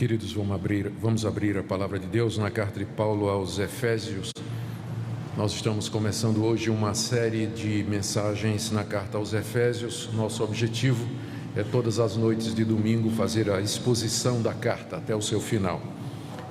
Queridos, vamos abrir a palavra de Deus na carta de Paulo aos Efésios. Nós estamos começando hoje uma série de mensagens na carta aos Efésios. Nosso objetivo é todas as noites de domingo fazer a exposição da carta até o seu final.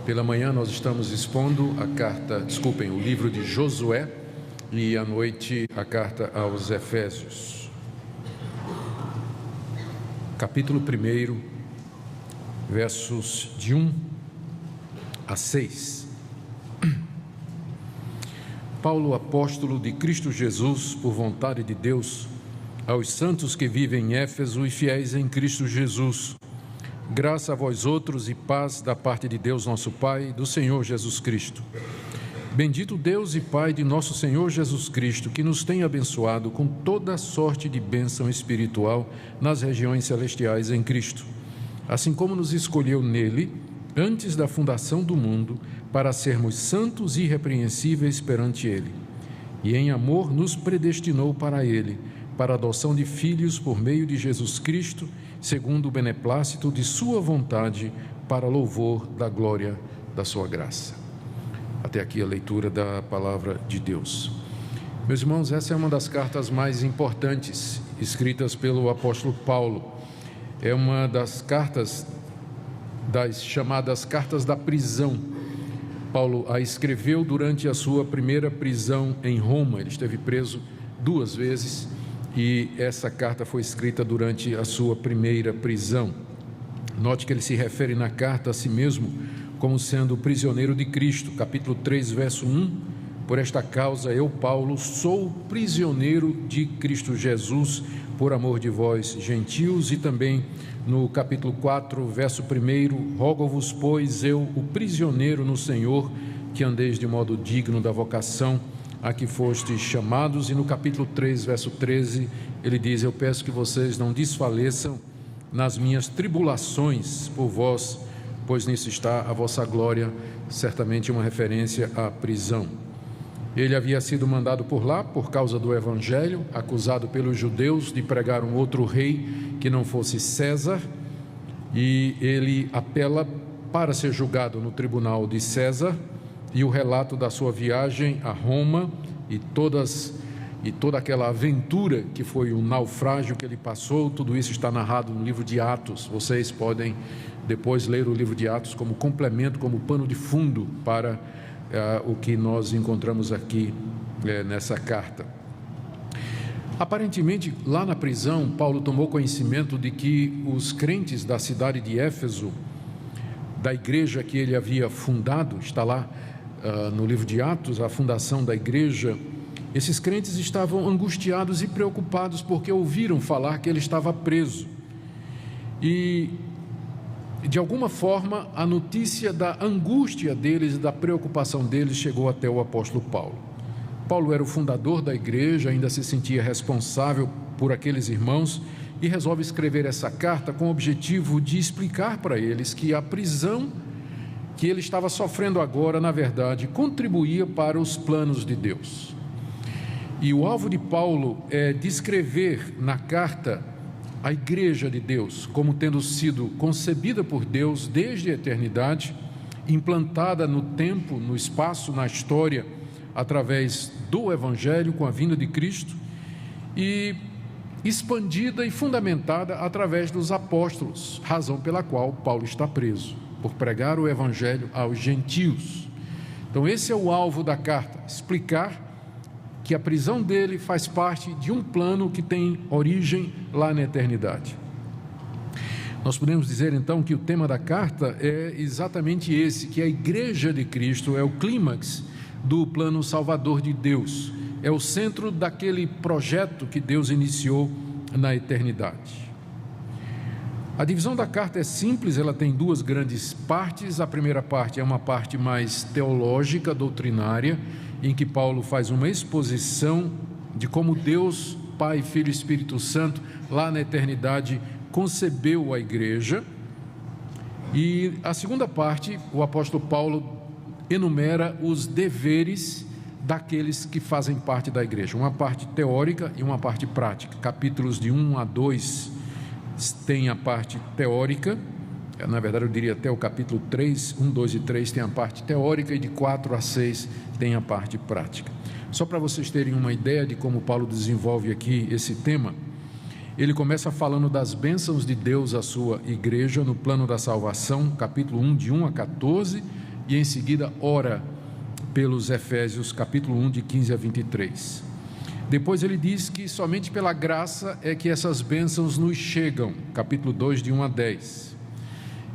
Pela manhã nós estamos expondo o livro de Josué e à noite a carta aos Efésios. Capítulo 1, versos de 1 a 6. Paulo, apóstolo de Cristo Jesus, por vontade de Deus, aos santos que vivem em Éfeso e fiéis em Cristo Jesus, graça a vós outros e paz da parte de Deus nosso Pai e do Senhor Jesus Cristo. Bendito Deus e Pai de nosso Senhor Jesus Cristo, que nos tem abençoado com toda sorte de bênção espiritual nas regiões celestiais em Cristo, assim como nos escolheu nele, antes da fundação do mundo, para sermos santos e irrepreensíveis perante ele. E em amor nos predestinou para ele, para a adoção de filhos por meio de Jesus Cristo, segundo o beneplácito de sua vontade, para louvor da glória da sua graça. Até aqui a leitura da palavra de Deus. Meus irmãos, essa é uma das cartas mais importantes escritas pelo apóstolo Paulo. É uma das cartas, das chamadas cartas da prisão. Paulo a escreveu durante a sua primeira prisão em Roma. Ele esteve preso 2 vezes e essa carta foi escrita durante a sua primeira prisão. Note que ele se refere na carta a si mesmo como sendo prisioneiro de Cristo. Capítulo 3, verso 1. Por esta causa eu, Paulo, sou prisioneiro de Cristo Jesus, por amor de vós, gentios. E também no capítulo 4, verso 1, rogo-vos, pois, eu, o prisioneiro no Senhor, que andeis de modo digno da vocação a que fostes chamados. E no capítulo 3, verso 13, ele diz, eu peço que vocês não desfaleçam nas minhas tribulações por vós, pois nisso está a vossa glória, certamente uma referência à prisão. Ele havia sido mandado por lá por causa do Evangelho, acusado pelos judeus de pregar um outro rei que não fosse César, e ele apela para ser julgado no tribunal de César, e o relato da sua viagem a Roma e toda aquela aventura que foi o naufrágio que ele passou, tudo isso está narrado no livro de Atos. Vocês podem depois ler o livro de Atos como complemento, como pano de fundo para o que nós encontramos aqui nessa carta. Aparentemente, lá na prisão, Paulo tomou conhecimento de que os crentes da cidade de Éfeso, da igreja que ele havia fundado, está lá no livro de Atos, a fundação da igreja, esses crentes estavam angustiados e preocupados porque ouviram falar que ele estava preso. E de alguma forma, a notícia da angústia deles e da preocupação deles chegou até o apóstolo Paulo. Paulo era o fundador da igreja, ainda se sentia responsável por aqueles irmãos e resolve escrever essa carta com o objetivo de explicar para eles que a prisão que ele estava sofrendo agora, na verdade, contribuía para os planos de Deus. E o alvo de Paulo é descrever na carta a igreja de Deus como tendo sido concebida por Deus desde a eternidade, implantada no tempo, no espaço, na história, através do Evangelho com a vinda de Cristo, e expandida e fundamentada através dos apóstolos, razão pela qual Paulo está preso, por pregar o Evangelho aos gentios. Então esse é o alvo da carta, explicar que a prisão dele faz parte de um plano que tem origem lá na eternidade. Nós podemos dizer então que o tema da carta é exatamente esse, que a igreja de Cristo é o clímax do plano salvador de Deus, é o centro daquele projeto que Deus iniciou na eternidade. A divisão da carta é simples, ela tem 2 grandes partes. A primeira parte é uma parte mais teológica, doutrinária, em que Paulo faz uma exposição de como Deus, Pai, Filho e Espírito Santo, lá na eternidade, concebeu a igreja. E a segunda parte, o apóstolo Paulo enumera os deveres daqueles que fazem parte da igreja, uma parte teórica e uma parte prática. Capítulos de 1 a 2 tem a parte teórica Na verdade eu diria até o capítulo 3, 1, 2 e 3 tem a parte teórica, e de 4 a 6 tem a parte prática. Só para vocês terem uma ideia de como Paulo desenvolve aqui esse tema, ele começa falando das bênçãos de Deus à sua igreja no plano da salvação, capítulo 1, de 1 a 14, e em seguida ora pelos Efésios, capítulo 1, de 15 a 23. Depois ele diz que somente pela graça é que essas bênçãos nos chegam, capítulo 2, de 1 a 10.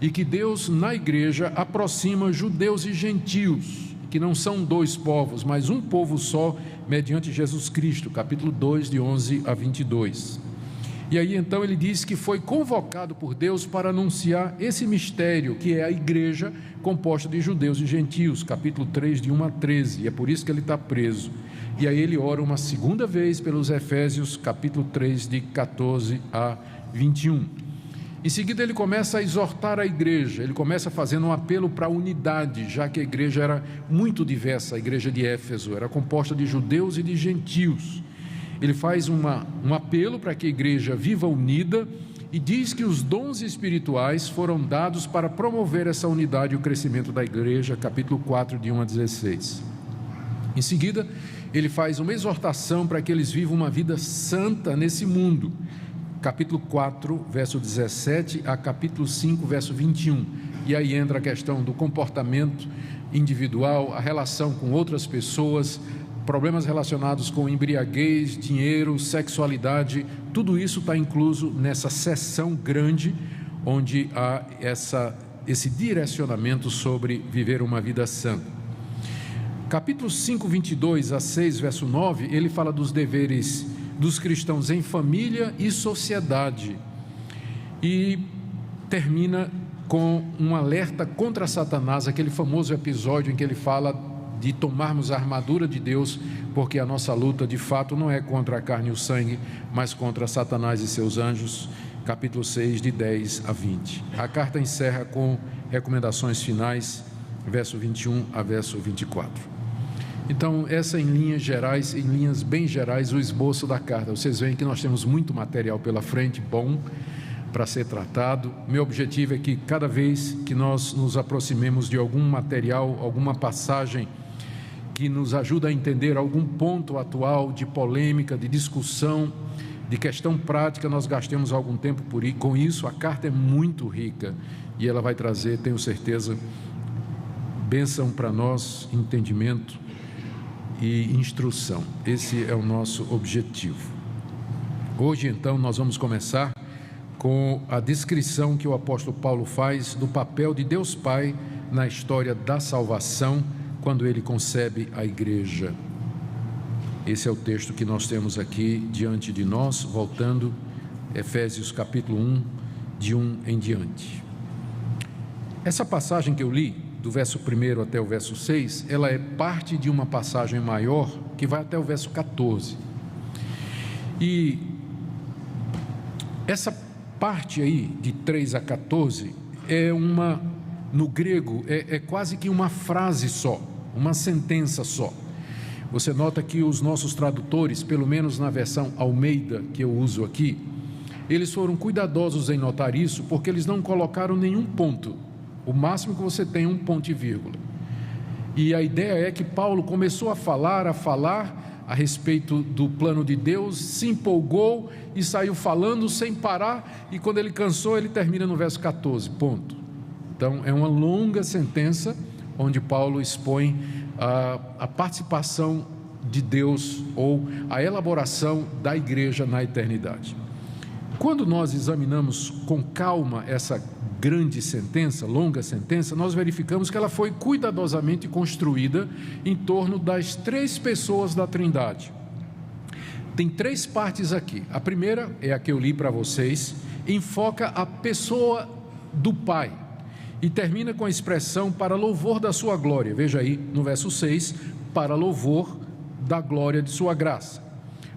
E que Deus na igreja aproxima judeus e gentios, que não são dois povos, mas um povo só, mediante Jesus Cristo, capítulo 2, de 11 a 22. E aí então ele diz que foi convocado por Deus para anunciar esse mistério, que é a igreja composta de judeus e gentios, capítulo 3, de 1 a 13, e é por isso que ele está preso. E aí ele ora uma segunda vez pelos Efésios, capítulo 3, de 14 a 21. Em seguida ele começa a exortar a igreja, ele começa fazendo um apelo para a unidade, já que a igreja era muito diversa, a igreja de Éfeso era composta de judeus e de gentios. Ele faz um apelo para que a igreja viva unida e diz que os dons espirituais foram dados para promover essa unidade e o crescimento da igreja, capítulo 4, de 1 a 16. Em seguida, ele faz uma exortação para que eles vivam uma vida santa nesse mundo, capítulo 4, verso 17 a capítulo 5, verso 21. E aí entra a questão do comportamento individual, a relação com outras pessoas, problemas relacionados com embriaguez, dinheiro, sexualidade, tudo isso está incluso nessa seção grande, onde há esse direcionamento sobre viver uma vida santa. Capítulo 5, 22 a 6, verso 9, ele fala dos deveres dos cristãos em família e sociedade, e termina com um alerta contra Satanás, aquele famoso episódio em que ele fala de tomarmos a armadura de Deus, porque a nossa luta de fato não é contra a carne e o sangue, mas contra Satanás e seus anjos, capítulo 6, de 10 a 20. A carta encerra com recomendações finais, verso 21 a verso 24. Então, essa em linhas gerais, em linhas bem gerais, o esboço da carta. Vocês veem que nós temos muito material pela frente, bom, para ser tratado. Meu objetivo é que cada vez que nós nos aproximemos de algum material, alguma passagem que nos ajuda a entender algum ponto atual de polêmica, de discussão, de questão prática, nós gastemos algum tempo com isso. A carta é muito rica e ela vai trazer, tenho certeza, bênção para nós, entendimento e instrução. Esse é o nosso objetivo. Hoje, então, nós vamos começar com a descrição que o apóstolo Paulo faz do papel de Deus Pai na história da salvação, quando ele concebe a igreja. Esse é o texto que nós temos aqui diante de nós, voltando, Efésios capítulo 1, de 1 em diante. Essa passagem que eu li, do verso 1 até o verso 6, ela é parte de uma passagem maior que vai até o verso 14. E essa parte aí, de 3 a 14, no grego, é quase que uma frase só, uma sentença só. Você nota que os nossos tradutores, pelo menos na versão Almeida que eu uso aqui, eles foram cuidadosos em notar isso, porque eles não colocaram nenhum ponto. O máximo que você tem é um ponto e vírgula. E a ideia é que Paulo começou a falar a respeito do plano de Deus, se empolgou e saiu falando sem parar, e quando ele cansou, ele termina no verso 14, ponto. Então é uma longa sentença, onde Paulo expõe a participação de Deus, ou a elaboração da igreja na eternidade. Quando nós examinamos com calma essa grande sentença, longa sentença, nós verificamos que ela foi cuidadosamente construída em torno das 3 pessoas da Trindade. Tem 3 partes aqui. A primeira é a que eu li para vocês, enfoca a pessoa do Pai e termina com a expressão para louvor da sua glória. Veja aí no verso 6, para louvor da glória de sua graça.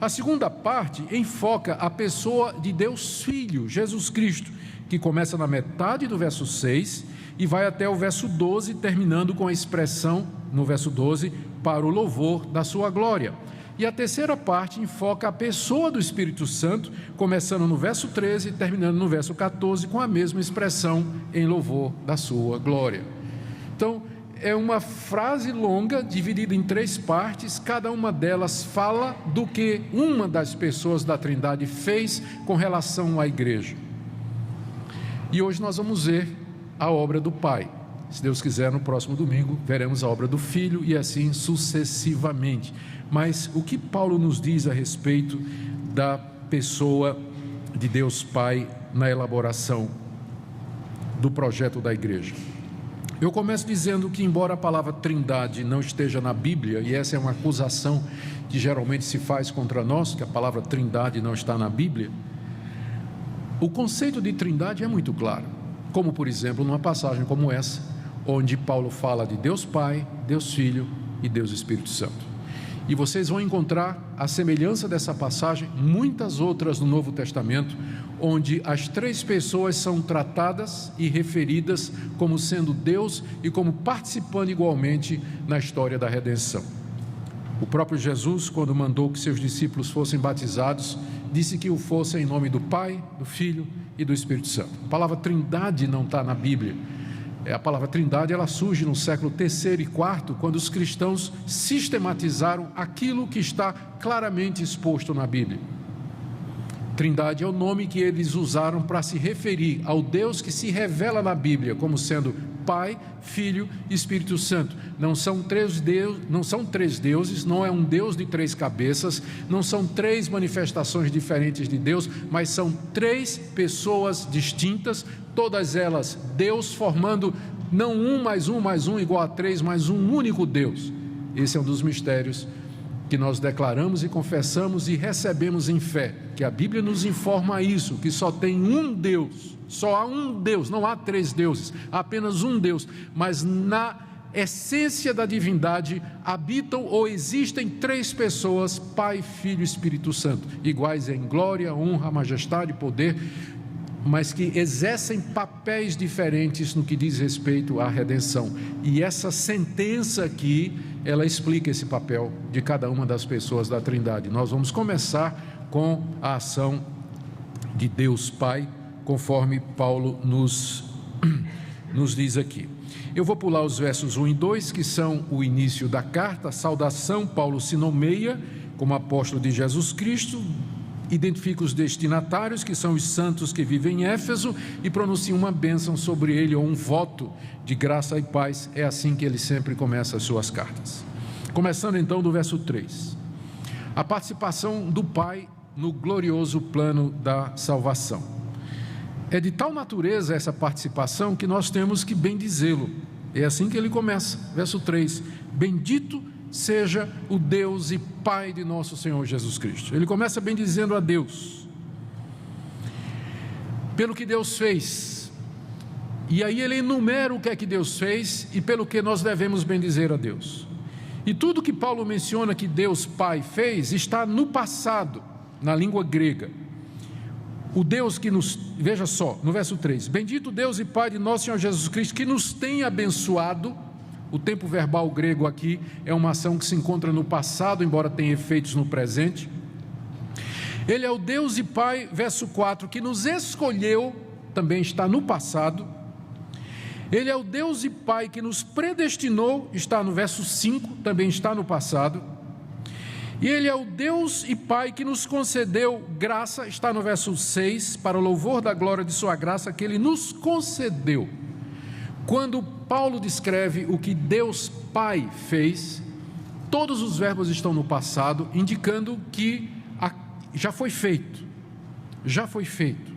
A segunda parte enfoca a pessoa de Deus Filho, Jesus Cristo, que começa na metade do verso 6 e vai até o verso 12, terminando com a expressão, no verso 12, para o louvor da sua glória. E a terceira parte enfoca a pessoa do Espírito Santo, começando no verso 13 e terminando no verso 14, com a mesma expressão em louvor da sua glória. Então, é uma frase longa, dividida em 3 partes, cada uma delas fala do que uma das pessoas da Trindade fez com relação à igreja. E hoje nós vamos ver a obra do Pai. Se Deus quiser, no próximo domingo, veremos a obra do Filho e assim sucessivamente. Mas o que Paulo nos diz a respeito da pessoa de Deus Pai na elaboração do projeto da igreja? Eu começo dizendo que, embora a palavra Trindade não esteja na Bíblia, e essa é uma acusação que geralmente se faz contra nós, que a palavra Trindade não está na Bíblia, o conceito de Trindade é muito claro, como por exemplo numa passagem como essa, onde Paulo fala de Deus Pai, Deus Filho e Deus Espírito Santo. E vocês vão encontrar a semelhança dessa passagem, muitas outras no Novo Testamento, onde as 3 pessoas são tratadas e referidas como sendo Deus e como participando igualmente na história da redenção. O próprio Jesus, quando mandou que seus discípulos fossem batizados, disse que o fossem em nome do Pai, do Filho e do Espírito Santo. A palavra Trindade não está na Bíblia. A palavra Trindade, ela surge no século III e IV, quando os cristãos sistematizaram aquilo que está claramente exposto na Bíblia. Trindade é o nome que eles usaram para se referir ao Deus que se revela na Bíblia como sendo Pai, Filho e Espírito Santo. Não são três deuses, não é um Deus de 3 cabeças, não são 3 manifestações diferentes de Deus, mas são 3 pessoas distintas, todas elas Deus, formando não 1 mais 1 mais 1 igual a 3, mas um único Deus. Esse é um dos mistérios que nós declaramos e confessamos e recebemos em fé, que a Bíblia nos informa isso, que só tem um Deus, só há um Deus, não há 3 deuses, há apenas um Deus, mas na essência da divindade habitam ou existem 3 pessoas, Pai, Filho e Espírito Santo, iguais em glória, honra, majestade e poder, mas que exercem papéis diferentes no que diz respeito à redenção. E essa sentença aqui, ela explica esse papel de cada uma das pessoas da Trindade. Nós vamos começar com a ação de Deus Pai, conforme Paulo nos diz aqui. Eu vou pular os versos 1 e 2, que são o início da carta. Saudação, Paulo se nomeia como apóstolo de Jesus Cristo, identifica os destinatários, que são os santos que vivem em Éfeso, e pronuncia uma bênção sobre ele, ou um voto de graça e paz. É assim que ele sempre começa as suas cartas. Começando então do verso 3. A participação do Pai no glorioso plano da salvação. É de tal natureza essa participação que nós temos que bendizê-lo. É assim que ele começa, verso 3. Bendito seja o Deus e Pai de nosso Senhor Jesus Cristo. Ele começa bendizendo a Deus pelo que Deus fez, e aí ele enumera o que é que Deus fez e pelo que nós devemos bendizer a Deus. E tudo que Paulo menciona que Deus Pai fez está no passado, na língua grega. O Deus que nos, veja só, no verso 3, bendito Deus e Pai de nosso Senhor Jesus Cristo, que nos tem abençoado. O tempo verbal grego aqui é uma ação que se encontra no passado, embora tenha efeitos no presente. Ele é o Deus e Pai, verso 4, que nos escolheu, também está no passado. Ele é o Deus e Pai que nos predestinou, está no verso 5, também está no passado. E Ele é o Deus e Pai que nos concedeu graça, está no verso 6, para o louvor da glória de sua graça que Ele nos concedeu. Quando Paulo descreve o que Deus Pai fez, todos os verbos estão no passado, indicando que já foi feito. Já foi feito.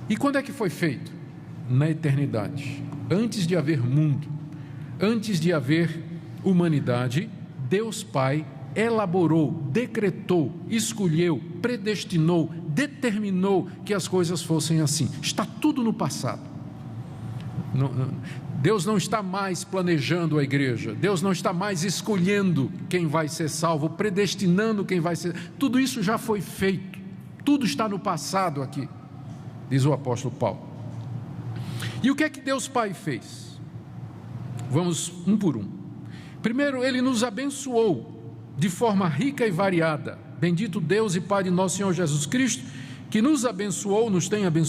E quando é que foi feito? Na eternidade. Antes de haver mundo, antes de haver humanidade, Deus Pai elaborou, decretou, escolheu, predestinou, determinou que as coisas fossem assim. Está tudo no passado. Deus não está mais planejando a igreja, Deus não está mais escolhendo quem vai ser salvo, predestinando quem vai ser, tudo isso já foi feito, tudo está no passado aqui, diz o apóstolo Paulo. E o que é que Deus Pai fez? Vamos um por um. Primeiro, Ele nos abençoou, de forma rica e variada. Bendito Deus e Pai de nosso Senhor Jesus Cristo, que nos abençoou, nos tem abençoado